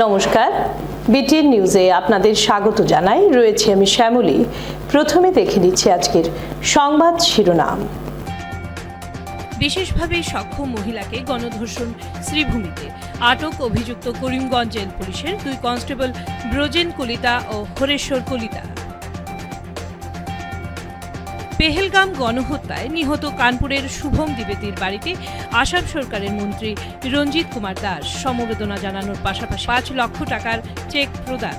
নমস্কার, বিটিএন নিউজে আপনাদের স্বাগত জানাই। রয়েছে আমি শ্যামলী। প্রথমে দেখে নিচ্ছি আজকের সংবাদ শিরোনাম। বিশেষভাবে সক্ষম মহিলাকে গণধর্ষণ শ্রীভূমিতে আটক অভিযুক্ত করিমগঞ্জ জেল পুলিশের 2 কনস্টেবল ব্রজেন কলিতা ও হরেশ্বর কলিতা। পেহেলগাম গণহত্যায় নিহত কানপুরের শুভম দ্বিবেদীর বাড়িতে আসাম সরকারের মন্ত্রী রঞ্জিত কুমার দাস সমবেদনা জানানোর পাশাপাশি 5 লক্ষ টাকার চেক প্রদান।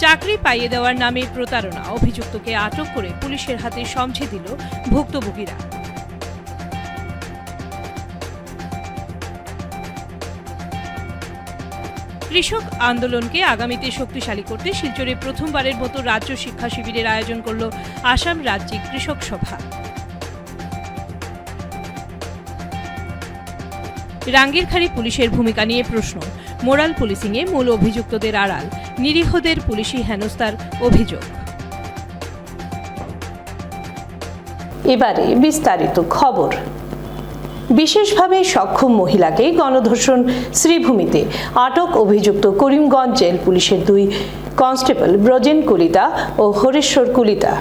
চাকরি পাইয়ে দেওয়ার নামে প্রতারণা, অভিযুক্তকে আটক করে পুলিশের হাতে সমঝে দিল ভুক্তভোগীরা। কৃষক আন্দোলনকে আগামীতে শক্তিশালী করতে শিলচরে প্রথমবারের মতো রাজ্য শিক্ষা শিবিরের আয়োজন করল আসাম রাজ্যিক কৃষক সভা। রাঙ্গিরখাড়ি পুলিশের ভূমিকা নিয়ে প্রশ্ন, মোরাল পুলিশিংয়ে মূল অভিযুক্তদের আড়াল, নিরীহদের পুলিশি হেনস্থার অভিযোগ। এবারে বিস্তারিত খবর। বিশেষভাবে সক্ষম মহিলাকে গণধর্ষণ শ্রীভূমিতে আটক অভিযুক্ত করিমগঞ্জ জেল পুলিশের 2 কনস্টেবল ব্রজেন কলিতা ও হরেশ্বর কলিতা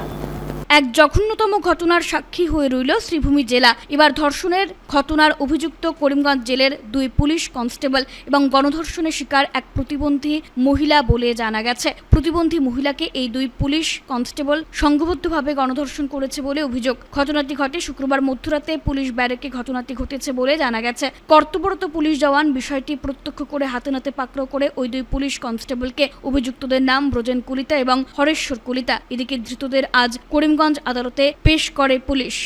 এক জঘন্যতম ঘটনার সাক্ষী হয়ে রইল শ্রীভূমি জেলা। এবার ধর্ষণের ঘটনার অভিযুক্ত করিমগঞ্জ জেলের 2 পুলিশ কনস্টেবল এবং গণধর্ষণের শিকার এক প্রতিবন্ধী মহিলা বলে জানা গেছে। প্রতিবন্ধী মহিলাকে এই 2 পুলিশ কনস্টেবল সংঘবদ্ধভাবে গণধর্ষণ করেছে বলে অভিযোগ। ঘটনাটি ঘটে শুক্রবার মধ্যরাতে পুলিশ ব্যারেকে ঘটনাটি ঘটেছে বলে জানা গেছে। কর্তব্যরত পুলিশ জওয়ান বিষয়টি প্রত্যক্ষ করে হাতে নাতে পাকড়াও করে ওই 2 পুলিশ কনস্টেবলকে। অভিযুক্তদের নাম ব্রজেন কলিতা এবং হরেশ্বর কলিতা। এদিকে ধৃতদের আজ করিমগঞ্জ আদালতে পেশ করে পুলিশ।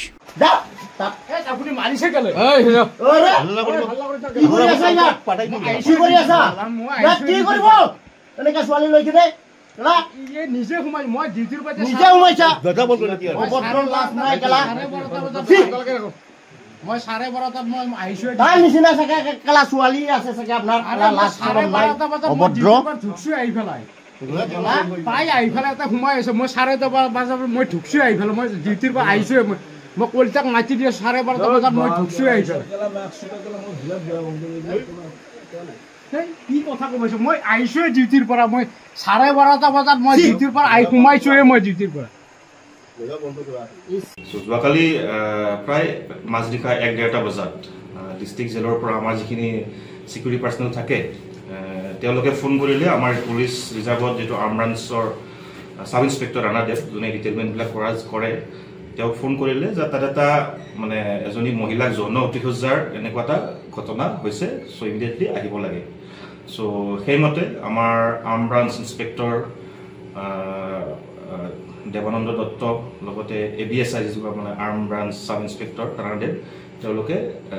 তাই আহি পেলাই এটা সোমাই আছো। মই 12:30 বজাত মই ঢুকছো আহি পেলাই। মই ডিউটিৰ পৰা আহিছো। মই কলিতাক মাতি দিয়ে 12:30 বজাত মই ঢুকছো আহি পেলাই। কি কথা কমাইছো? মই আহিছো ডিউটিৰ পৰা। মই 12:30 বজাত মই ডিউটিৰ পৰা আহি সোমাইছোহে। মই ডিউটিৰ পৰা যোৱাকালি প্ৰায় মাজনিশা 1:30 বজাত ডিষ্ট্ৰিক্ট জেলৰ পৰা আমাৰ যিখিনি চিকিউৰিটি পাৰ্চনেল থাকে তেওঁলোকে ফোন কৰিলে। আমাৰ পুলিচ ৰিজাৰ্ভত যিটো আৰ্ম ব্ৰাঞ্চৰ সাব ইন্সপেক্টৰ ৰাণাদেৱ, যোনে ডিটেইলমেণ্টবিলাক কৰে, তেওঁক ফোন কৰিলে যে তাত এটা মানে এজনী মহিলাক যৌন অতিশয্যাৰ এনেকুৱা এটা ঘটনা হৈছে, চ' ইমিডিয়েটলি আহিব লাগে। চ' সেইমতে আমাৰ arm branch inspector Devananda Dutta লগতে ABSI যিটো মানে arm branch sub inspector Ranadev, তেওঁলোকে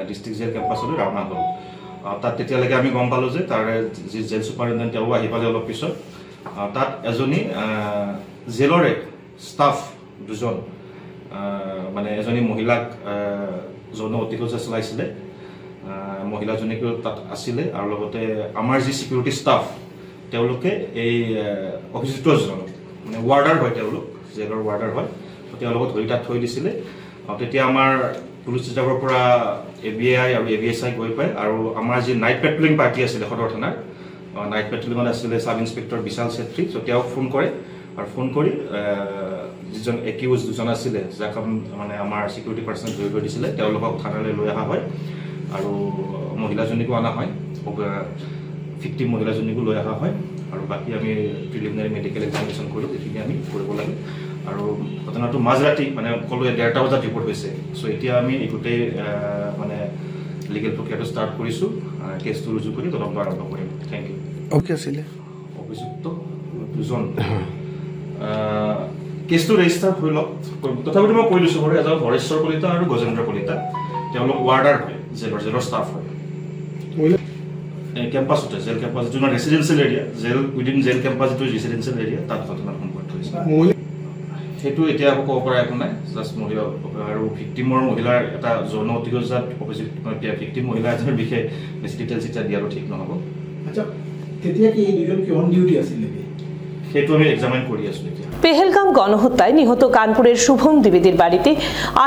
ডিষ্ট্ৰিক্ট জেল কেম্পাছলৈ ৰাওনা হ'ল। তাত তেতিয়ালৈকে আমি গম পালোঁ যে তাৰে যি জেল ছুপাৰিণ্টেণ্ডেণ্ট তেওঁ আহি পালে অলপ পিছত। তাত এজনী জেলৰে ষ্টাফ 2জন মানে এজনী মহিলাক যৌন অতিশয্যা চলাইছিলে। মহিলাজনীকো তাত আছিলে আৰু লগতে আমাৰ যি চিকিউৰিটি ষ্টাফ তেওঁলোকে এই অভিযুক্তজন মানে ৱাৰ্ডাৰ হয়, তেওঁলোক জেলৰ ৱাৰ্ডাৰ হয়, তেওঁলোকক ধৰি তাত থৈ দিছিলে। তেতিয়া আমাৰ পুলিচ ৰিজাৰ্ভৰ পৰা ABI আৰু ABSI গৈ পায় আৰু আমাৰ যি নাইট পেট্ৰলিং পাৰ্টি আছিলে সদৰ থানাৰ নাইট পেট্ৰলিঙত আছিলে সাব ইন্সপেক্টৰ বিশাল চেত্ৰী। চ' তেওঁক ফোন কৰে আৰু ফোন কৰি যিজন একিউজ 2জন আছিলে, যাক মানে আমাৰ চিকিউৰিটি পাৰ্চনেল ধৰি গৈ দিছিলে, তেওঁলোকক থানালৈ লৈ অহা হয় আৰু মহিলাজনীকো অনা হয়, ভিক্টিম মহিলাজনীকো লৈ অহা হয় আৰু বাকী আমি প্ৰিলিমিনাৰী মেডিকেল এক্সামিনেশ্যন কৰিলোঁ। এইখিনি আমি কৰিব লাগে আৰু ঘটনাটো মাজৰাতি মানে ক'লোৱে 1:30 বজাত ৰিপৰ্ট হৈছে। চ' এতিয়া আমি এই গোটেই মানে লিগেল প্ৰক্ৰিয়াটো ষ্টাৰ্ট কৰিছোঁ। কেছটো ৰুজু কৰি তদন্ত আৰম্ভ কৰিম। Thank you. অ'কে আছিলে অভিযুক্ত 2জন কেছটো ৰেজিষ্টাৰ হৈ লওক। তথাপিতো মই কৈ দিছোঁ বাৰু, এজন হৰেশ্বৰ কলিতা আৰু গজেন্দ্ৰ কলিতা, তেওঁলোক ৱাৰ্ডাৰ হয়, জেলৰ ষ্টাফ হয় কেম্পাছতে। জেল কেম্পাছ যিটো residential area, jail within jail campus যিটো ৰেচিডেঞ্চিয়েল এৰিয়া, তাত ঘটনা সংঘটিত হৈছে। সেইটো এতিয়া আকৌ ক'ব পৰা একো নাই। জাষ্ট মহিলা আৰু ভিক্টিমৰ মহিলাৰ এটা যৌন অতিশয্যাত ভিক্টিম মহিলা এজনৰ বিষয়ে বেছি ডিটেইলছ এতিয়া দিয়াটো ঠিক নহ'ব। আচ্ছা, তেতিয়া কি এই 2জন কি অন ডিউটি আছিল নেকি? সেইটো আমি এক্সামিন কৰি আছোঁ এতিয়া। পেহেলগাম গণহত্যায় নিহত কানপুরের শুভম দ্বিবেদীর বাড়িতে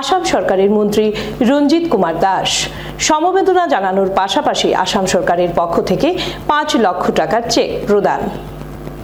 আসাম সরকারের মন্ত্রী রঞ্জিত কুমার দাস সমবেদনা জানানোর পাশাপাশি আসাম সরকারের পক্ষ থেকে 5 লক্ষ টাকার চেক প্রদান।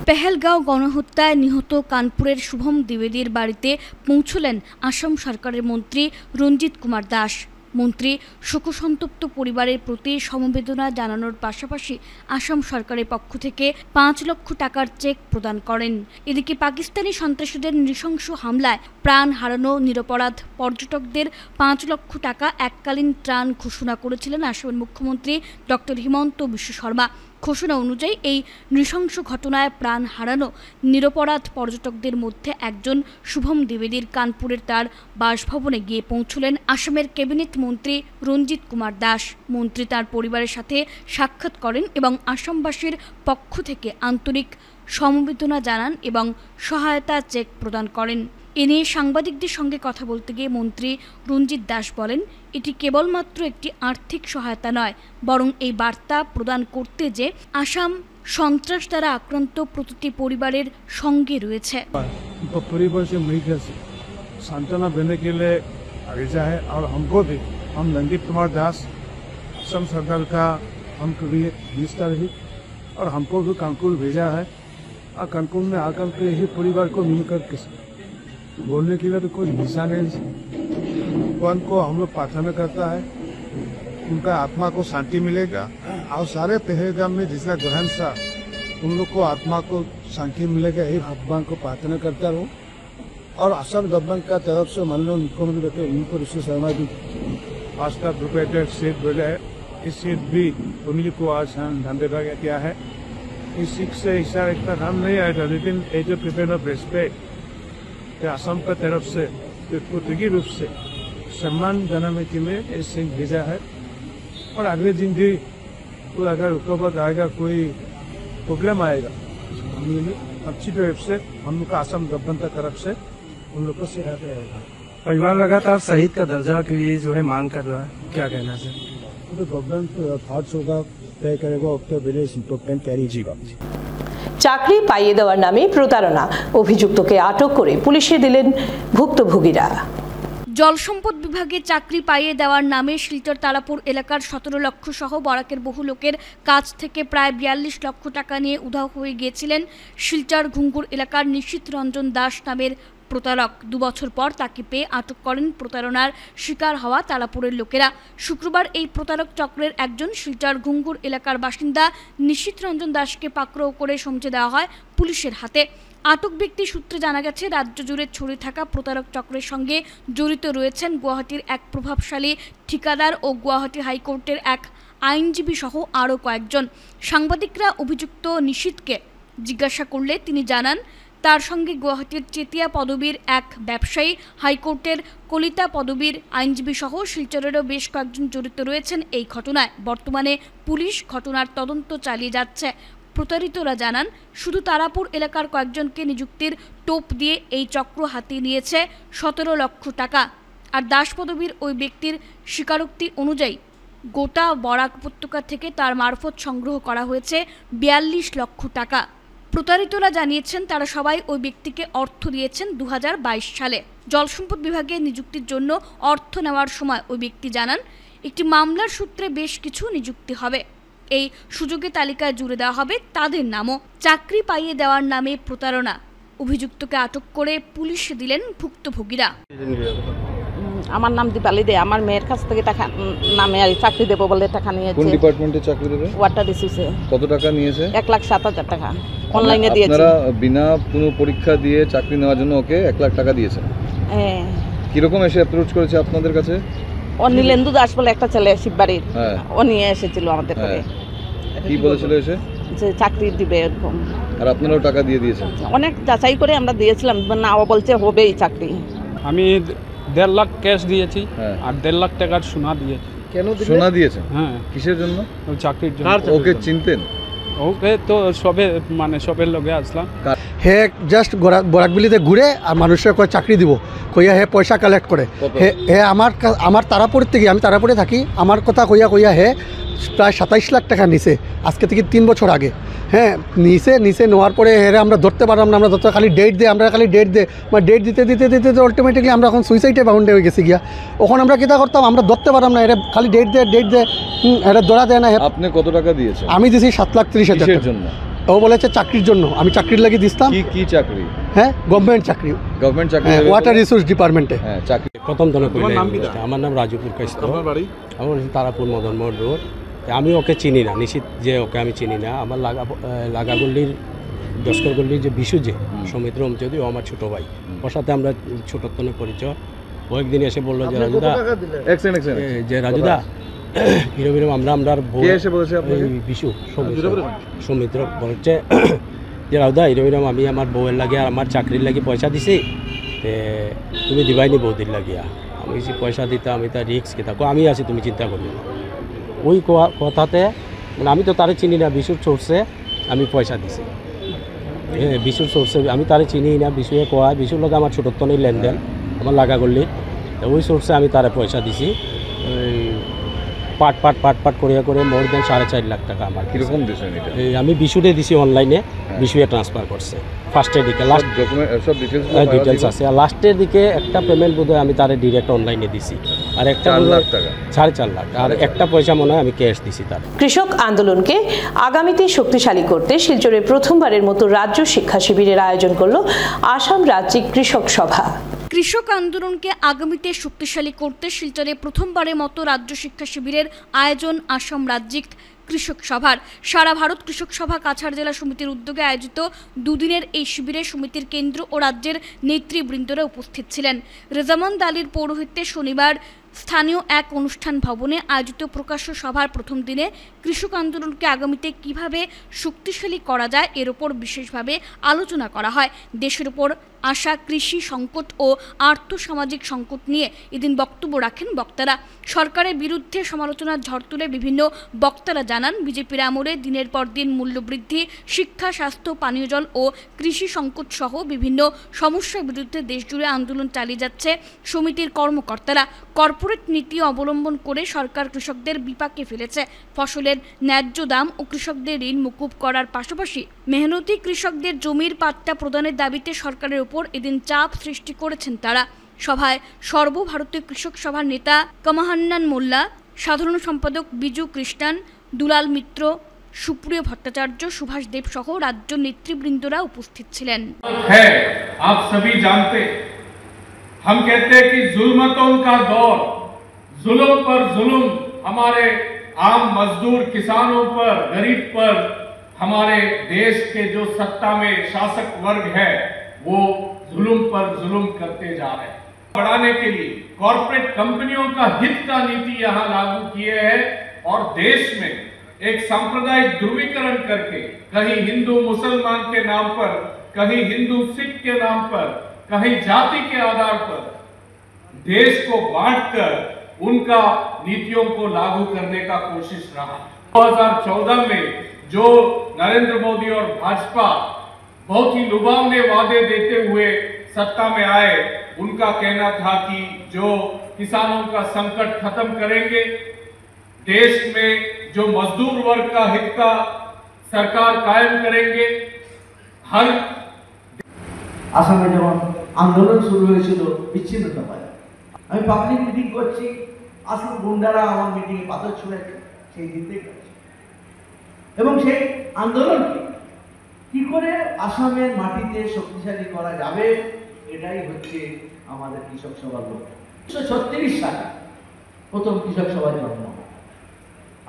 পেহেলগাঁও গণহত্যায় নিহত কানপুরের শুভম দ্বিবেদীর বাড়িতে পৌঁছলেন আসাম সরকারের মন্ত্রী রঞ্জিত কুমার দাস। মন্ত্রী শোকসন্তপ্ত পরিবারের প্রতি সমবেদনা জানানোর পাশাপাশি আসাম সরকারের পক্ষ থেকে 5 লক্ষ টাকার চেক প্রদান করেন। এদিকে পাকিস্তানি সন্ত্রাসীদের নৃশংস হামলায় প্রাণ হারানো নিরপরাধ পর্যটকদের 5 লক্ষ টাকা এককালীন ত্রাণ ঘোষণা করেছিলেন আসামের মুখ্যমন্ত্রী ডক্টর হিমন্ত বিশ্ব শর্মা। ঘোষণা অনুযায়ী এই নৃশংস ঘটনায় প্রাণ হারানো নিরপরাধ পর্যটকদের মধ্যে একজন শুভম দ্বিবেদীর কানপুরের তার বাসভবনে গিয়ে পৌঁছলেন আসামের ক্যাবিনেট মন্ত্রী রঞ্জিত কুমার দাস। মন্ত্রী তার পরিবারের সাথে সাক্ষাৎ করেন এবং আসামবাসীর পক্ষ থেকে আন্তরিক সমবেদনা জানান এবং সহায়তা চেক প্রদান করেন। এ নিয়ে সাংবাদিকদের সঙ্গে কথা বলতে গিয়ে মন্ত্রী রঞ্জিত দাস বলেন, এটি কেবলমাত্র একটি আর্থিক সহায়তা নয়, বরং এই বার্তা প্রদান করতে যে আসাম সন্ত্রাস দ্বারা আক্রান্ত প্রতিটি পরিবারের সঙ্গে রয়েছে। परिवार से मिलकर सांत्वना देने के लिए आगे जाए और हमको भी हम रंजीत कुमार दास असम सरकार का हमको भी मिनिस्टर ही और हमको भी कानपुर भेजा है और कानपुर में आकर के ही परिवार को मिलकर के बोलने के लिए तो कोई हिस्सा नहीं। भगवान को हम लोग प्रार्थना करता है उनका आत्मा को शांति मिलेगा और सारे पहलगाम में जिसका ग्रहण था उन लोग को आत्मा को शांति मिलेगा, यही भगवान को प्रार्थना करता रहूँ। और असम गवर्नमेंट का तरफ से माननीय मुख्यमंत्री डॉक्टर हिमंत बिश्व शर्मा जी 5 लाख रुपए का सीट बोले है, इस सीट भी उन्हीं को आज हम धन्यवाद किया है। इस सीट से ऐसा इतना काम नहीं आएगा, लेकिन as a prepare of respect Assam का तरफ से प्रतीकी रूप से सम्मान जनाने के लिए ये सिंह भेजा है। और अगले दिन भी कोई अगर उसके बाद आएगा कोई प्रॉब्लम आएगा अच्छी तरफ से हम लोग का असम गवर्नमेंट की तरफ से उन लोग को सिखाते रहेगा। परिवार लगातार शहीद का दर्जा के लिए जो है मांग कर रहा है, क्या कहना है? तो गवर्नमेंट थॉट्स होगा तय करेगा उत्तर प्रदेश इम्पोर्टेंट कैरी जीवा। চাকরি পাইয়ে দেওয়ার নামে প্রতারণা, অভিযুক্তকে আটক করে পুলিশে দিলেন ভুক্তভোগীরা। জলসম্পদ বিভাগে চাকরি পাইয়ে দেওয়ার নামে শিলচর তারাপুর এলাকার 17 লক্ষ সহ বরাকের বহু লোকের কাছ থেকে প্রায় 42 লক্ষ টাকা নিয়ে উধাও হয়ে গিয়েছিলেন শিলচর ঘুঙ্গুর এলাকার নিশীথ রঞ্জন দাস নামের প্রতারক। 2 বছর পর তাকে পেয়ে আটক করেন প্রতারণার শিকার হওয়া তারাপুরের লোকেরা। শুক্রবার এই প্রতারক চক্রের একজন শিলচর ঘুঙ্গুর এলাকার বাসিন্দা নিশীথ রঞ্জন দাসকে পাকড়াও করে সমঝে দেওয়া হয় পুলিশের হাতে। আটক ব্যক্তি সূত্রে জানা গেছে, রাজ্য জুড়ে ছড়িয়ে থাকা প্রতারক চক্রের সঙ্গে জড়িত রয়েছেন গুয়াহাটির এক প্রভাবশালী ঠিকাদার ও গুয়াহাটি হাইকোর্টের এক আইনজীবী সহ আরও কয়েকজন। সাংবাদিকরা অভিযুক্ত নিশীথকে জিজ্ঞাসা করলে তিনি জানান, তার সঙ্গে গুয়াহাটির চেতিয়া পদবীর এক ব্যবসায়ী, হাইকোর্টের কলিতা পদবীর আইনজীবী সহ শিলচরেরও বেশ কয়েকজন জড়িত রয়েছেন এই ঘটনায়। বর্তমানে পুলিশ ঘটনার তদন্ত চালিয়ে যাচ্ছে। প্রতারিতরা জানান, শুধু তারাপুর এলাকার কয়েকজনকে নিযুক্তির টোপ দিয়ে এই চক্র হাতিয়ে নিয়েছে 17 লক্ষ টাকা। আর দাস পদবীর ওই ব্যক্তির স্বীকারোক্তি অনুযায়ী গোটা বরাক উপত্যকা থেকে তার মারফত সংগ্রহ করা হয়েছে 42 লক্ষ টাকা। প্রতারিতরা জানিয়েছেন, তারা সবাই ওই ব্যক্তিকে অর্থ দিয়েছেন 2022 সালে। জলসম্পদ বিভাগে নিযুক্তির জন্য অর্থ নেওয়ার সময় ওই ব্যক্তি জানান, একটি মামলার সূত্রে বেশ কিছু নিযুক্তি হবে, এই সুযোগে তালিকায় জুড়ে দেওয়া হবে তাদের নামও। চাকরি পাইয়ে দেওয়ার নামে প্রতারণা, অভিযুক্তকে আটক করে পুলিশে দিলেন ভুক্তভোগীরা। আমার নাম দীপালি দে, আমার মেয়ের কাছ থেকে টাকা নামে চাকরি দেবো বলে টাকা নিয়েছে। কোন ডিপার্টমেন্টে চাকরি দেবে? ওয়াটার রিসোর্সে। কত টাকা নিয়েছে? 1,07,000 টাকা অনলাইনে দিয়েছে। আপনারা বিনা কোনো পরীক্ষা দিয়ে চাকরি নেওয়ার জন্য ওকে 1 লাখ টাকা দিয়েছেন? হ্যাঁ। কিরকম এসে অ্যাপ্রোচ করেছে আপনাদের কাছে? ও নীলেন্দু দাস বলে একটা ছেলে শিববাড়ির, ও নিয়ে এসেছিল আমাদের ঘরে। কি বলেছিল এসে? যে চাকরি দিবে এরকম। আর আপনারাও টাকা দিয়ে দিয়েছেন? অনেক যাচাই করে আমরা দিয়েছিলাম, না ও বলছে হবেই চাকরি। আমি 1.5 লাখ ক্যাশ দিয়েছি আর 1.5 লাখ টাকার সোনা দিয়েছি। কেন সোনা দিয়েছেন? হ্যাঁ। কিসের জন্য? চাকরির জন্য। ওকে চিনতেন? ওকে তো সবের লগে আসলাম। হে জাস্ট বরাকবিলিতে ঘুরে আর মানুষের কয় চাকরি দিব কইয়া হে পয়সা কালেক্ট করে। হে আমার তারাপুর থেকে, আমি তারাপুরে থাকি, আমার কথা কইয়া হে প্রায় 27 লাখ টাকা নিছে আজকে থেকে 3 বছর আগে। হ্যাঁ নিচে নেওয়ার পরে হেরে আমরা ধরতে পারলাম না, আমরা ধরতে খালি ডেট দে, আমরা খালি ডেট দে, মানে ডেট দিতে দিতে দিতে আলটিমেটলি আমরা এখন সুইসাইডে বাউন্ডে হয়ে গেছি গিয়া। ওখানে আমরা কীটা করতাম, আমরা ধরতে পারলাম না, এরা খালি ডেট দে এটা ধরা দেয় না। আপনি কত টাকা দিয়েছেন? আমি দিয়েছি 7,30,000 জন্য। ও বলেছে চাকরির জন্য, আমি চাকরির লাগি দিতাম। কি চাকরি? হ্যাঁ গভর্নমেন্ট চাকরি, ওয়াটার রিসোর্স ডিপার্টমেন্টে। হ্যাঁ চাকরি। প্রথম দিনে আমার নাম রাজুপুর কাইস্ত, আমার তারাপুর মদন মোড় রোড। আমি ওকে চিনি না, নিশ্চিত যে ওকে আমি চিনি না। আমার লাগাগল্লির দস্কর গল্লির যে বিশু যে সৌমিত্র যদি ও আমার ছোটো ভাই, ওর সাথে আমরা ছোটোত্তনে পরিচয়। ও একদিন এসে বললো যে রাজুদা, যে রাজুদা এরকম আমরা বিশু সৌমিত্র বলছে যে রাজুদা এরকম আমি আমার বউয়ের লাগে আর আমার চাকরির লাগে পয়সা দিছি, তুমি দিবাইনি বৌদির লাগিয়া। আমি পয়সা দিতে আমি তার রিস্ক কে থাকো, আমি আছি তুমি চিন্তা করবে না। ওই কথাতে মানে আমি তো তারে চিনি না, বিশুর সোর্সে আমি পয়সা দিছি। হ্যাঁ বিশুর সোর্সে আমি তারে চিনি না, বিশুয়ে কোয়া বিশুর লোক আমার ছোটোত্তনের লেনদেন আমার লাগা করলি, ওই সোর্সে আমি তারে পয়সা দিছি। পাট করে মোর দেন 4.5 লাখ টাকা আমার। কীরকম দিয়েছেন এটা? আমি বিশুরে দিছি অনলাইনে, বিশুয়ে ট্রান্সফার করছে ফার্স্টের দিকে, লাস্ট সব ডিটেলস আছে। আর লাস্টের দিকে একটা পেমেন্ট বোধহয় আমি তারে ডিরেক্ট অনলাইনে দিছি, আর একটা 4 লাখ টাকা, 4.5 লাখ, আর একটা পয়সা মনে হয় আমি ক্যাশ দিছি তার। কৃষক আন্দোলনকে আগামীতে শক্তিশালী করতে শিলচরে প্রথমবারের মতো রাজ্য শিক্ষা শিবিরের আয়োজন করল আসাম রাজ্যিক কৃষক সভা। কৃষক আন্দোলনকে আগামীতে শক্তিশালী করতে শিলচরে প্রথমবারের মতো রাজ্য শিক্ষা শিবিরের আয়োজন আসাম রাজ্যিক কৃষক সভার। সারা ভারত কৃষক সভা কাছাড় জেলা সমিতির উদ্যোগে আয়োজিত দুদিনের এই শিবিরে সমিতির কেন্দ্র ও রাজ্যের নেতৃবৃন্দরা উপস্থিত ছিলেন। রেজামন্দ আলীর পৌরোহিত্যে শনিবার স্থানীয় এক অনুষ্ঠান ভবনে আয়োজিত প্রকাশ্য সভার প্রথম দিনে কৃষক আন্দোলনকে আগামীতে কিভাবে শক্তিশালী করা যায় এর ওপর বিশেষভাবে আলোচনা করা হয়। দেশের উপর আসা কৃষি সংকট ও আর্থসামাজিক সংকট নিয়ে এদিন বক্তব্য রাখেন বক্তারা। সরকারের বিরুদ্ধে সমালোচনার ঝড় তুলে বিভিন্ন বক্তারা জানান, বিজেপির আমলে দিনের পর দিন মূল্যবৃদ্ধি, শিক্ষা, স্বাস্থ্য, পানীয় জল ও কৃষি সংকট সহ বিভিন্ন সমস্যার বিরুদ্ধে দেশজুড়ে আন্দোলন চালিয়ে যাচ্ছে সমিতির কর্মকর্তারা। কর্পোরেট নীতি অবলম্বন করে সরকার কৃষকদের বিপাকে ফেলেছে। ফসলের ন্যায্য দাম ও কৃষকদের ঋণ মুকুব করার পাশাপাশি মেহনতি কৃষকদের জমির পাট্টা প্রদানের দাবিতে সরকারের উপর এদিন চাপ সৃষ্টি করেছেন তারা। সভায় সর্বভারতীয় কৃষক সভার নেতা কামাহান্নান মোল্লা, সাধারণ সম্পাদক বিজু কৃষ্ণান, দুলাল মিত্র, সুপ্রিয় ভট্টাচার্য, সুভাষ দেব সহ রাজ্য নেতৃবৃন্দরা উপস্থিত ছিলেন। आप सभी जानते, हम कहते हैं कि जुल्मतों का दौर, जुल्म पर जुल्म हमारे आम मजदूर किसानों पर, गरीब पर, हमारे देश के जो सत्ता में शासक वर्ग है वो जुल्म पर जुल्म करते जा रहे हैं। बढ़ाने के लिए कॉर्पोरेट कंपनियों का हित का नीति यहाँ लागू किए हैं और देश में एक सांप्रदायिक ध्रुवीकरण करके कहीं हिंदू मुसलमान के नाम पर, कहीं हिंदू सिख के नाम पर, कहीं जाति के आधार पर देश को बांटकर उनका नीतियों को लागू करने का कोशिश रहा। 2014 में जो नरेंद्र मोदी और भाजपा बहुत ही लुभावने वादे देते हुए सत्ता में आए, उनका कहना था कि जो किसानों का संकट खत्म करेंगे, देश में जो मजदूर वर्ग का हित का सरकार कायम करेंगे। हर আসামে যেমন আন্দোলন শুরু হয়েছিল বিচ্ছিন্নতা পায়, আমি পাবলিক মিটিং করছি, আসল গুন্ডারা আমার মিটিংয়ে পাথর ছুঁড়েছে, সেই দিতে গেছে। এবং সেই আন্দোলনকে কি করে আসামের মাটিতে শক্তিশালী করা যাবে, এটাই হচ্ছে আমাদের কৃষক সভার লক্ষ্য। 1936 সালে প্রথম কৃষক সভার জন্ম,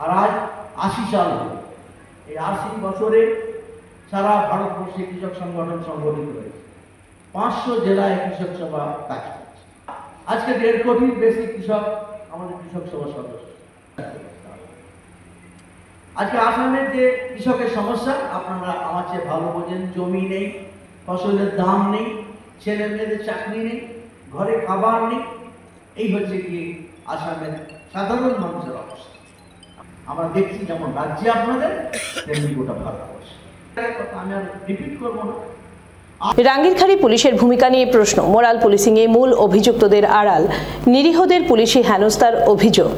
আর আজ 80 সাল হল। এই 80 বছরে সারা ভারতবর্ষে কৃষক সংগঠন সংগঠিত হয়েছে, 500 জেলায় কৃষক সভা কাজ করছে। আজকে 1.5 কোটির বেশি কৃষক আমাদের কৃষক সভার সদস্য। আজকে আসামের যে কৃষকের সমস্যা আপনারা আমার চেয়ে ভালো বোঝেন, জমি নেই, ফসলের দাম নেই, ছেলে মেয়েদের চাকরি নেই, ঘরে খাবার নেই, এই হচ্ছে কি আসামের সাধারণ মানুষের অবস্থা। আমরা দেখছি যেমন রাজ্যে আপনাদের, তেমনি গোটা ভারতবর্ষে। আমি আর রিপিট করবো না। রাঙ্গিরখাড়ি পুলিশের ভূমিকা নিয়ে প্রশ্ন, মোরাল পুলিশিংয়ে মূল অভিযুক্তদের আড়াল নিরীহদের পুলিশি হেনস্থার অভিযোগ।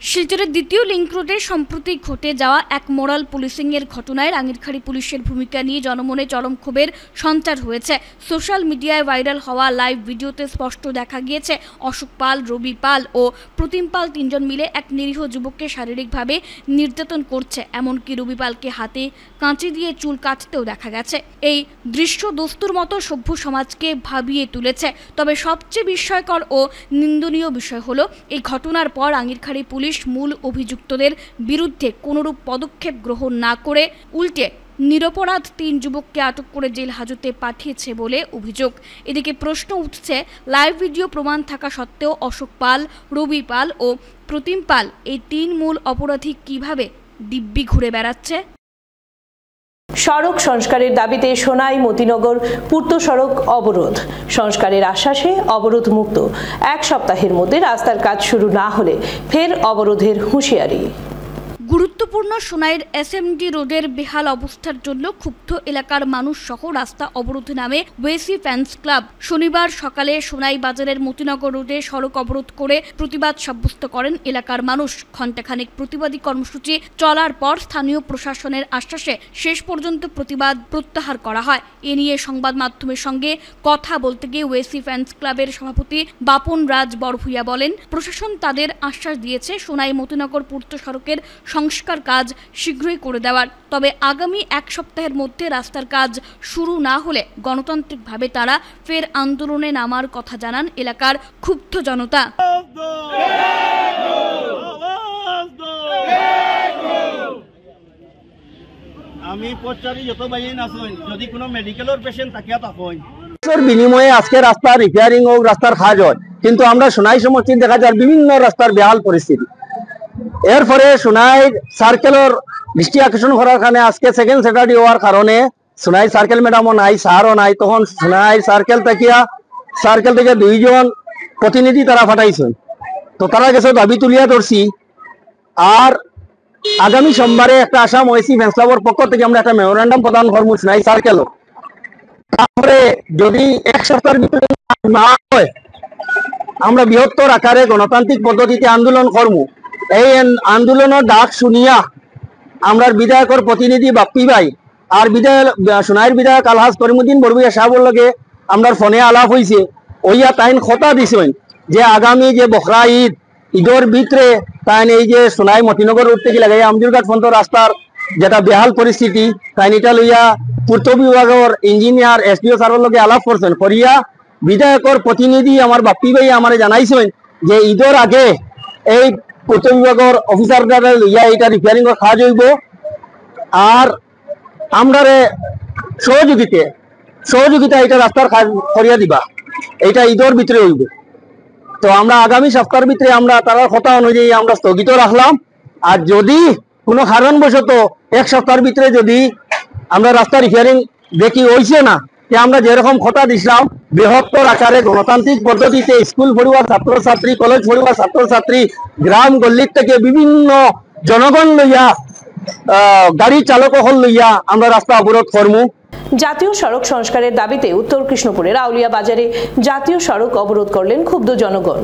শিলচরের দ্বিতীয় লিংক রোডে সম্প্রতি ঘটে যাওয়া এক মোরাল পুলিশিংয়ের ঘটনায় রাঙ্গিরখাড়ি পুলিশের ভূমিকা নিয়ে জনমনে চরম ক্ষোভের সঞ্চার হয়েছে। সোশ্যাল মিডিয়ায় ভাইরাল হওয়া লাইভ ভিডিওতে স্পষ্ট দেখা গিয়েছে অশোক পাল, রবি পাল ও প্রতিম পাল তিনজন মিলে এক নিরীহ যুবককে শারীরিকভাবে নির্যাতন করছে। এমনকি রবি পালকে হাতে কাঁচি দিয়ে চুল কাটতেও দেখা গেছে। এই দৃশ্য দস্তুর মতো সভ্য সমাজকে ভাবিয়ে তুলেছে। তবে সবচেয়ে বিস্ময়কর ও নিন্দনীয় বিষয় হলো এই ঘটনার পর রাঙ্গিরখাড়ি পুলিশ মূল অভিযুক্তদের বিরুদ্ধে কোনরূপ পদক্ষেপ গ্রহণ না করে উল্টে নিরপরাধ 3 যুবককে আটক করে জেল হাজতে পাঠিয়েছে বলে অভিযোগ। এদিকে প্রশ্ন উঠছে, লাইভ ভিডিও প্রমাণ থাকা সত্ত্বেও অশোক পাল, রবি পাল ও প্রতিম পাল এই 3 মূল অপরাধী কিভাবে দিব্যি ঘুরে বেড়াচ্ছে? সড়ক সংস্কারের দাবিতে সোনাই মতিনগর পূর্ত সড়ক অবরোধ। সংস্কারের আশ্বাসে অবরোধ মুক্ত। 1 সপ্তাহের মধ্যে রাস্তার কাজ শুরু না হলে ফের অবরোধের হুঁশিয়ারি। গুরুত্বপূর্ণ সোনাইয়ের এসএমডি রোডের বেহাল অবস্থার জন্য ক্ষুব্ধ এলাকার মানুষ সহ রাস্তা অবরোধে নামে ওয়েসি ফ্যান্স ক্লাব। শনিবার সকালে সোনাই বাজারের মতিনগর রোডে সড়ক অবরোধ করে প্রতিবাদ সাব্যস্ত করেন এলাকার মানুষ। ঘণ্টাখানেক প্রতিবাদী কর্মসূচি চলার পর স্থানীয় প্রশাসনের আশ্বাসে শেষ পর্যন্ত প্রতিবাদ প্রত্যাহার করা হয়। এ নিয়ে সংবাদ মাধ্যমের সঙ্গে কথা বলতে গিয়ে ওয়েসি ফ্যান্স ক্লাবের সভাপতি বাপন রাজ বরভূয়া বলেন, প্রশাসন তাদের আশ্বাস দিয়েছে সোনাই মতিনগর পূর্ত সড়কের সংস্কার কাজ শীঘ্রই করে দেওয়ার। তবে আগামী 1 সপ্তাহের মধ্যে রাস্তার কাজ শুরু না হলে গণতান্ত্রিকভাবে তারা ফের আন্দোলনে নামার কথা জানান এলাকার ক্ষুব্ধ জনতা। আমি পচারি যত বাইন আসুন, যদি কোনো মেডিকেলের পেশেন্ট থাকিয়া থাকুন বিনিময়ে আজকে রাস্তা রিপেয়ারিং হোক, রাস্তার কাজ হয়, কিন্তু আমরা সোনাই সমষ্টি দেখা যায় বিভিন্ন রাস্তার বেহাল পরিস্থিতি। এরপরে সোনাই সার্কেলের দৃষ্টি আকর্ষণ করার কারণে আজকে সেকেন্ড স্যাটারডে হওয়ার কারণে সোনাই সার্কেল ম্যাডামও নাই, স্যারও নাই। তখন সোনাই সার্কেল থেকে 2 জন প্রতিনিধি তারা পাঠাইছেন। তো তারা গেছে দাবি তুলিয়া ধরছি। আর আগামী সোমবারে একটা আসাম ওয়েসি ফ্যান্স ক্লাবের পক্ষ থেকে আমরা একটা মেমোরেন্ডাম প্রদান করবো সোনাই সার্কেলও। তারপরে যদি 1 সপ্তাহের ভিতরে না হয় আমরা বৃহত্তর আকারে গণতান্ত্রিক পদ্ধতিতে আন্দোলন করবো। এই আন্দোলনের ডাক শুনিয়া আমরা বিধায়কের প্রতিনিধি বাপ্পি ভাই আর সোনাইয়ের বিধায়ক আলহাজ করিমুদ্দিন বরভূয়া সাহেবের লগে আমরা ফোনে আলাপ হয়েছে। ওইয়া তাইন কথা দিছেন যে আগামী যে বখরা ঈদের ভিতরে তাইন এই যে সোনাই মতিনগর রোড থেকে লাগাই আমজুরঘাট পর্যন্ত রাস্তার যেটা বেহাল পরিস্থিতি তাইন এটা লইয়া পূর্ত বিভাগের ইঞ্জিনিয়ার এসডিও স্যারের লগে আলাপ করছেন। করিয়া বিধায়কের প্রতিনিধি আমার বাপ্পি ভাই আমার জানাইছেন যে ঈদের আগে এই পূর্ত বিভাগের অফিসার লইয়া এটা রিপেয়ারিং কাজ হইব। আর আমরা সহযোগিতা এটা রাস্তার কাজ করিয়া দিবা, এটা ঈদের ভিতরে হইব। তো আমরা আগামী সপ্তাহের ভিতরে আমরা তার কথা অনুযায়ী আমরা স্থগিত রাখলাম। আর যদি কোনো কারণবশত 1 সপ্তাহের ভিতরে যদি আমরা রাস্তা রিপেয়ারিং দেখি হইছে না, আমরা যেরকম কথা দিছিলাম বৃহত্তর আকারে গণতান্ত্রিক পদ্ধতিতে স্কুল পড়ুয়া ছাত্রছাত্রী, কলেজ পড়ুয়া ছাত্রছাত্রী, গ্রাম গল্লির থেকে বিভিন্ন জনগণ লইয়া, গাড়ি চালক হল লইয়া আমরা রাস্তা অবরোধ করমু। জাতীয় সড়ক সংস্কারের দাবিতে উত্তর কৃষ্ণপুরের আউলিয়া বাজারে জাতীয় সড়ক অবরোধ করলেন ক্ষুব্ধ জনগণ।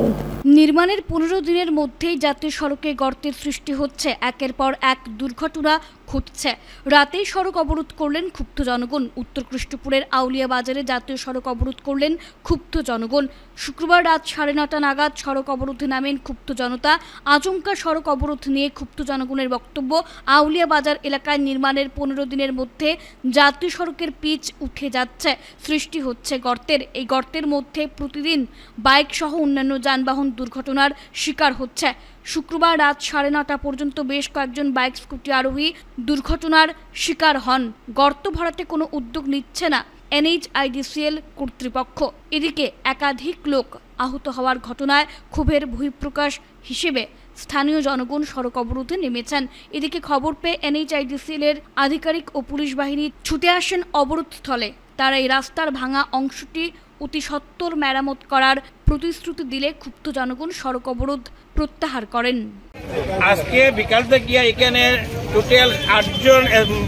নির্মাণের 15 দিনের মধ্যেই জাতীয় সড়কে গর্তের সৃষ্টি হচ্ছে, একের পর এক দুর্ঘটনা ঘটছে। রাতেই সড়ক অবরোধ করলেন ক্ষুব্ধ জনগণ। উত্তর কৃষ্ণপুরের আউলিয়া বাজারে জাতীয় সড়ক অবরোধ করলেন ক্ষুব্ধ জনগণ। শুক্রবার রাত 9:30 নাগাদ সড়ক অবরোধে নামেন ক্ষুব্ধ জনতা। আচমকা সড়ক অবরোধ নিয়ে ক্ষুব্ধ জনগণের বক্তব্য, আউলিয়া বাজার এলাকায় নির্মাণের 15 দিনের মধ্যে জাতীয় সড়কের পিচ উঠে যাচ্ছে, সৃষ্টি হচ্ছে গর্তের। এই গর্তের মধ্যে প্রতিদিন বাইক সহ অন্যান্য যানবাহন দুর্ঘটনার শিকার হচ্ছে। শুক্রবার রাত 9:30 পর্যন্ত বেশ কয়েকজন বাইক স্কুটি আরোহী দুর্ঘটনার শিকার হন। গর্ত ভরাতে কোনো উদ্যোগ নিচ্ছে না NHIDCL কর্তৃপক্ষ। এদিকে একাধিক লোক আহত হওয়ার ঘটনায় ক্ষোভের বহিঃপ্রকাশ হিসেবে স্থানীয় জনগণ সড়ক অবরোধে নেমেছেন। এদিকে খবর পেয়ে NHIDCL এর আধিকারিক ও পুলিশ বাহিনী ছুটে আসেন অবরোধস্থলে। তারা এই রাস্তার ভাঙা অংশটি অতি সত্বর মেরামত করার প্রতিশ্রুতি দিলে ক্ষুব্ধ জনগণ সড়ক অবরোধ প্রত্যাহার করেন। আজকে বিকাল থেকে এখানে টোটাল 8 জন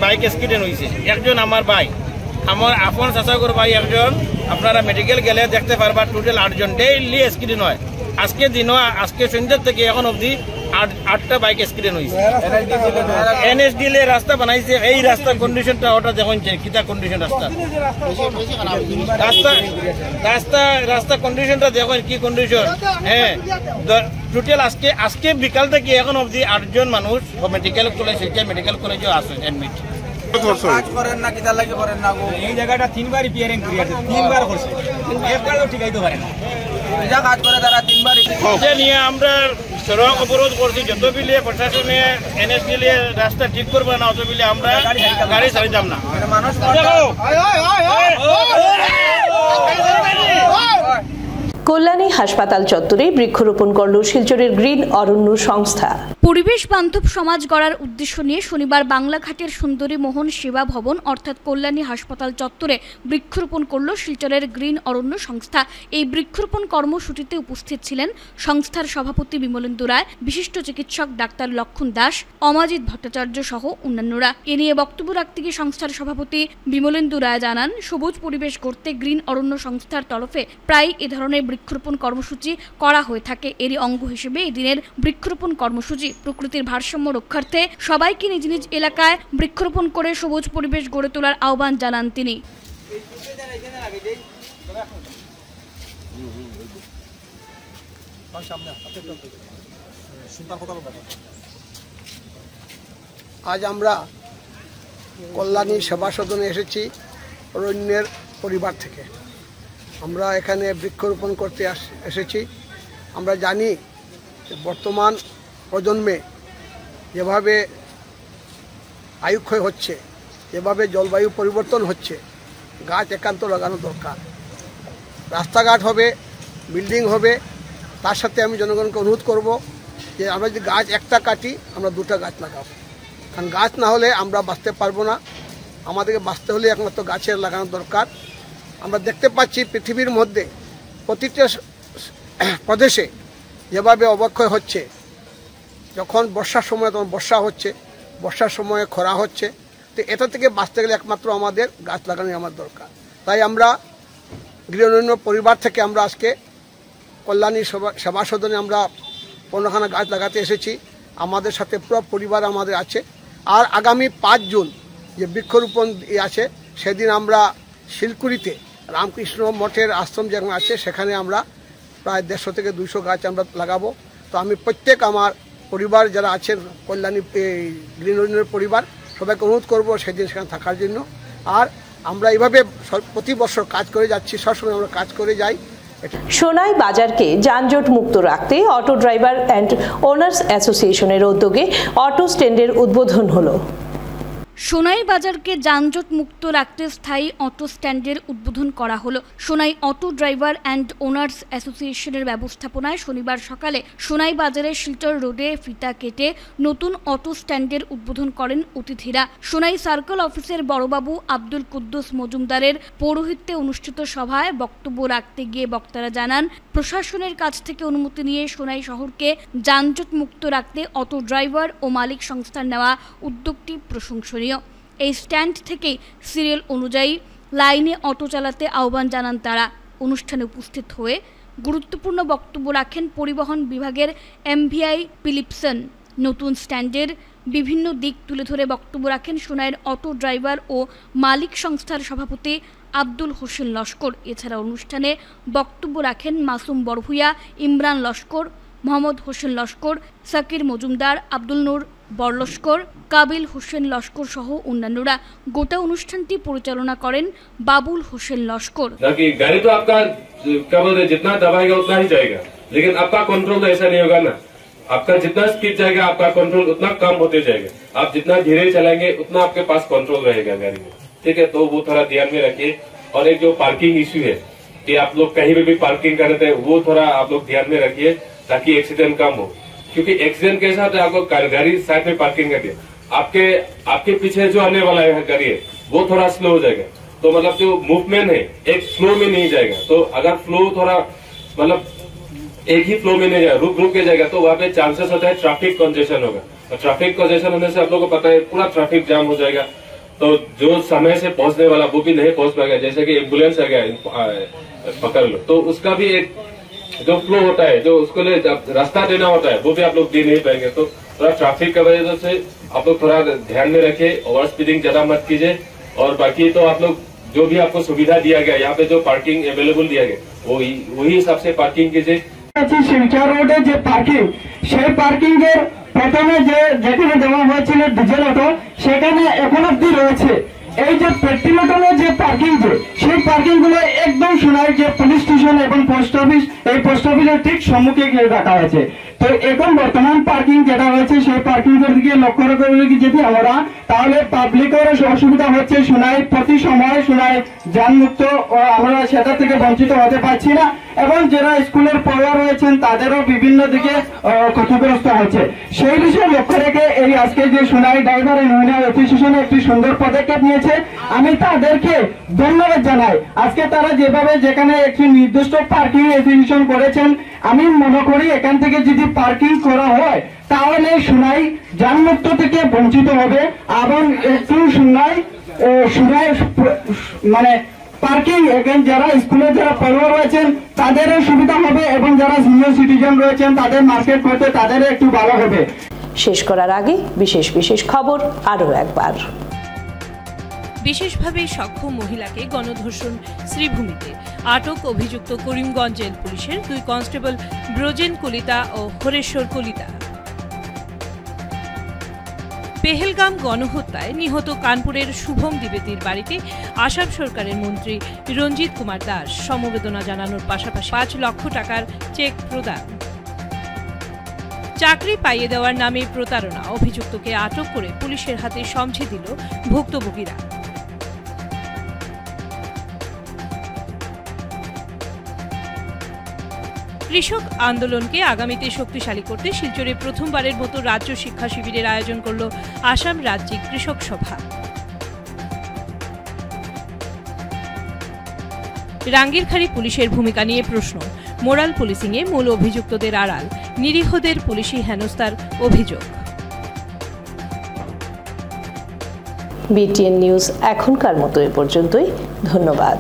বাইক অ্যাক্সিডেন্ট হয়েছে। একজন আমার ভাই, আমার আপন চাচাগর ভাই একজন। আপনারা মেডিকেল গেলে দেখতে পারবা টোটাল 8 জন ডেইলি অ্যাক্সিডেন্ট হয়। আজকে দিনও আজকে সন্ধ্যার থেকে এখন অবধি 8টা বাইক অ্যাক্সিডেন্ট হয়েছে। NSDL রাস্তা বানাইছে, এই রাস্তার কন্ডিশনটা ওটা দেখুন কিতা কন্ডিশন রাস্তা রাস্তা কন্ডিশনটা দেখুন কি কন্ডিশন। হ্যাঁ, টোটাল আজকে বিকাল থেকে এখন অবধি 8 জন মানুষ মেডিকেল কলেজ মেডিকেল কলেজেও আছে এডমিট। কাজ করেন না কিতা লাগে করেন না গো, এই জায়গাটা 3বার রিপেয়ারিং করি আছে, 3বার করছে, একবারও ঠিকাইতে পারে না। যা কাজ করে তারা 3বার এটা নিয়ে আমরা সড়ক অবরোধ করছি। যত বিলে প্রশাসনে NSDL রাস্তা ঠিক করবে না অত বিলে আমরা গাড়ি ছাড়িতাম না। মানুষ কল্যাণী হাসপাতাল চত্বরে বৃক্ষরোপণ করল শিলচরের গ্রিন অরণ্য সংস্থা। পরিবেশ বান্ধব সমাজ গড়ার উদ্দেশ্য নিয়ে শনিবার বাংলাঘাটের সুন্দরী মোহন সেবা ভবন অর্থাৎ কল্যাণী হাসপাতাল চত্বরে বৃক্ষরোপণ করল শিলচরের গ্রিন অরণ্য সংস্থা। এই বৃক্ষরোপণ কর্মসূচিতে উপস্থিত ছিলেন সংস্থার সভাপতি বিমলেন্দু রায়, বিশিষ্ট চিকিৎসক ডাক্তার লক্ষণ দাস, অমাজিৎ ভট্টাচার্য সহ অন্যান্যরা। এ নিয়ে বক্তব্য রাখতে গিয়ে সংস্থার সভাপতি বিমলেন্দু রায় জানান, সবুজ পরিবেশ গড়তে গ্রিন অরণ্য সংস্থার তরফে প্রায় এ ধরনের বৃক্ষরোপণ কর্মসূচি করা হয়ে থাকে। এরই অঙ্গ হিসেবে এই দিনের বৃক্ষরোপণ কর্মসূচি প্রকৃতির ভারসাম্য রক্ষার্থে সবাইকে নিজ নিজ এলাকায় বৃক্ষরোপণ করে সবুজ পরিবেশ গড়ে তোলার আহ্বান জানান তিনি। আজ আমরা কল্যাণী সেবা সদনে এসেছি অরণ্যের পরিবার থেকে। আমরা এখানে বৃক্ষরোপণ করতে এসেছি। আমরা জানি বর্তমান প্রজন্মে যেভাবে আয়ুক্ষয় হচ্ছে, যেভাবে জলবায়ু পরিবর্তন হচ্ছে, গাছ একান্ত লাগানো দরকার। রাস্তাঘাট হবে, বিল্ডিং হবে, তার সাথে আমি জনগণকে অনুরোধ করব যে আমরা যদি গাছ একটা কাটি আমরা 2টা গাছ লাগাবো। কারণ গাছ না হলে আমরা বাঁচতে পারবো না। আমাদেরকে বাঁচতে হলে একমাত্র গাছের লাগানো দরকার। আমরা দেখতে পাচ্ছি পৃথিবীর মধ্যে প্রতিটা প্রদেশে যেভাবে অবক্ষয় হচ্ছে, যখন বর্ষার সময় তখন বর্ষা হচ্ছে, বর্ষার সময়ে খরা হচ্ছে। তো এটা থেকে বাঁচতে গেলে একমাত্র আমাদের গাছ লাগানোই আমার দরকার। তাই আমরা গৃহরণ্য পরিবার থেকে আমরা আজকে কল্যাণী সেবা সদনে আমরা 15খানা গাছ লাগাতে এসেছি। আমাদের সাথে পুরো পরিবার আমাদের আছে। আর আগামী 5 জুন যে বৃক্ষরোপণ আছে, সেদিন আমরা শিলকুড়িতে রামকৃষ্ণ মঠের আশ্রম যেখানে আছে সেখানে আমরা প্রায় 150 থেকে 200 গাছ আমরা লাগাবো। তো আমি প্রত্যেক আমার পরিবার যারা আছেন কল্যাণী গ্রিন অরণ্যের পরিবার সবাইকে অনুরোধ করবো সেদিন সেখানে থাকার জন্য। আর আমরা এইভাবে প্রতি বছর কাজ করে যাচ্ছি, সবসময় আমরা কাজ করে যাই। সোনাই বাজারকে যানজট মুক্ত রাখতে অটো ড্রাইভার অ্যান্ড ওনার্স অ্যাসোসিয়েশনের উদ্যোগে অটো স্ট্যান্ডের উদ্বোধন হলো। সোনাই বাজারকে যানজট মুক্ত রাখতে স্থায়ী অটো স্ট্যান্ডের উদ্বোধন করা হলো। Sonai auto driver and owners অ্যাসোসিয়েশনের ব্যবস্থাপনায় শনিবার সকালে সোনাই বাজারের শিলচর রোডে ফিতা কেটে নতুন অটো স্ট্যান্ডের উদ্বোধন করেন অতিথিরা। সোনাই সার্কেল অফিসের বড়বাবু আব্দুল কুদ্দুস মজুমদারের পৌরোহিত্যে অনুষ্ঠিত সভায় বক্তব্য রাখতে গিয়ে বক্তারা জানান, প্রশাসনের কাছ থেকে অনুমতি নিয়ে সোনাই শহরকে যানজট মুক্ত রাখতে অটো ড্রাইভার ও মালিক সংস্থার নেওয়া উদ্যোগটি প্রশংসনীয়। এই স্ট্যান্ড থেকেই সিরিয়াল অনুযায়ী লাইনে অটো চালাতে আহ্বান জানান তারা। অনুষ্ঠানে উপস্থিত হয়ে গুরুত্বপূর্ণ বক্তব্য রাখেন পরিবহন বিভাগের MVI পিলিপসন। নতুন স্ট্যান্ডের বিভিন্ন দিক তুলে ধরে বক্তব্য রাখেন সোনাইয়ের অটো ড্রাইভার ও মালিক সংস্থার সভাপতি আব্দুল হোসেন লস্কর। এছাড়া অনুষ্ঠানে বক্তব্য রাখেন মাসুম বড়ভুইয়া, ইমরান লস্কর, মোহাম্মদ হোসেন লস্কর, সাকির মজুমদার, আব্দুল নূর বড়লস্কর, কাবিল হোসেন লস্কর সহ অন্যান্যরা। গোটা অনুষ্ঠানটি পরিচালনা করেন বাবুল হোসেন লস্কর। गाड़ी तो आपका क्या बोलते जितना दबाएगा उतना ही जाएगा, लेकिन आपका कंट्रोल तो ऐसा नहीं होगा ना। आपका जितना स्पीड जाएगा आपका कंट्रोल उतना कम होते जाएगा। आप जितना धीरे चलाएंगे उतना आपके पास कंट्रोल रहेगा गाड़ी में, ठीक है। तो वो थोड़ा ध्यान में रखिए। और एक जो पार्किंग इश्यू है कि आप लोग कहीं पे भी पार्किंग करते हैं, वो थोड़ा आप लोग ध्यान में रखिए ताकि एक्सीडेंट कम हो। क्योंकि एक्सीडेंट के साथ आपको गाड़ी साइड में पार्किंग करके आपके पीछे जो आने वाला है गाड़ी है वो थोड़ा स्लो हो जाएगा। तो मतलब जो मूवमेंट है एक फ्लो में नहीं जाएगा। तो अगर फ्लो थोड़ा मतलब एक ही फ्लो में नहीं जाएगा, रुक के जाएगा, तो वहाँ पे चांसेस होता है ट्रैफिक कंजेशन होगा। और ट्रैफिक कंजेशन होने से आप लोगों को पता है पूरा ट्रैफिक जाम हो जाएगा। तो जो समय से पहुंचने वाला वो भी नहीं पहुंच पाएगा। जैसे कि एम्बुलेंस आ गया पकड़ लो, तो उसका भी एक जो फ्लो होता है, जो उसके लिए रास्ता देना होता है, वो भी आप लोग दे नहीं पाएंगे। तो थोड़ा ट्रैफिक की वजह से आप लोग थोड़ा ध्यान में रखे, ओवर स्पीडिंग ज्यादा मत कीजिए। और बाकी तो आप लोग जो भी आपको सुविधा दिया गया, यहाँ पे जो पार्किंग अवेलेबल दिया गया, वही हिसाब से पार्किंग कीजिए। শিলচর রোডে যে পার্কিং, সেই পার্কিং এর প্রথমে যেখানে দেওয়া হয়েছিল ডিজেল অটো, সেখানে এখন অব্দি রয়েছে। এই যে পেট্রোলের যে পার্কিং, সেই পার্কিং গুলো একদম শোনায় যে পুলিশ স্টেশন এবং পোস্ট অফিস, এই পোস্ট অফিসের ঠিক সম্মুখে রাখা হয়েছে। তো এখন বর্তমান পার্কিং যেটা হয়েছে, সেই পার্কিং এর দিকে লক্ষ্য রেখে যদি আমরা, তাহলে পাবলিকের অসুবিধা হচ্ছে। শোনায় প্রতি সময় শোনায় যানমুক্ত, আমরা সেটা থেকে বঞ্চিত হতে পারছি না। এবং যারা স্কুলের পড়ুয়া রয়েছেন তাদেরও বিভিন্ন দিকে ক্ষতিগ্রস্ত হচ্ছে। সেই বিষয়ে লক্ষ্য রেখে এই আজকে যে সোনাই ড্রাইভার ইউনিয়ন অ্যাসোসিয়েশন একটি সুন্দর পদক্ষেপ নিয়েছে, আমি তাদেরকে ধন্যবাদ জানাই। আজকে তারা যেভাবে যেখানে একটি নির্দিষ্ট পার্কিং অ্যাসোসিয়েশন করেছেন, আমি মনে করি এখান থেকে যদি পার্কিং করা হয় তাহলে সোনাই যানমুক্ত থেকে বঞ্চিত হবে। এবং একটু সোনাই মানে পার্কিং এখানে যারা স্কুলে যারা পড়ুয়া রয়েছেন তাদেরও সুবিধা হবে, এবং যারা সিনিয়র সিটিজেন রয়েছেন তাদের মার্কেট করতে তাদেরও একটু ভালো হবে। শেষ করার আগে বিশেষ খবর আরও একবার। বিশেষভাবে সক্ষম মহিলাকে গণধর্ষণ শ্রীভূমিতে আটক অভিযুক্ত করিমগঞ্জ জেল পুলিশের 2 কনস্টেবল ব্রজেন কলিতা ও হরেশ্বর কলিতা। পেহেলগাম গণহত্যায় নিহত কানপুরের শুভম দ্বিবেদীর বাড়িতে আসাম সরকারের মন্ত্রী রঞ্জিত কুমার দাস সমবেদনা জানানোর পাশাপাশি 5 লক্ষ টাকার চেক প্রদান। চাকরি পাইয়ে দেওয়ার নামে প্রতারণা, অভিযুক্তকে আটক করে পুলিশের হাতে সমঝে দিল ভুক্তভোগীরা। কৃষক আন্দোলনকে আগামীতে শক্তিশালী করতে শিলচরে প্রথমবারের মতো রাজ্য শিক্ষা শিবিরের আয়োজন করল আসাম রাজ্যিক কৃষক সভা। রাঙ্গিরখাড়ি পুলিশের ভূমিকা নিয়ে প্রশ্ন, মোরাল পুলিশিংয়ে মূল অভিযুক্তদের আড়াল, নিরীহদের পুলিশি হেনস্থার অভিযোগ। বিটিএন নিউজ এখনকার মতো এ পর্যন্তই। ধন্যবাদ।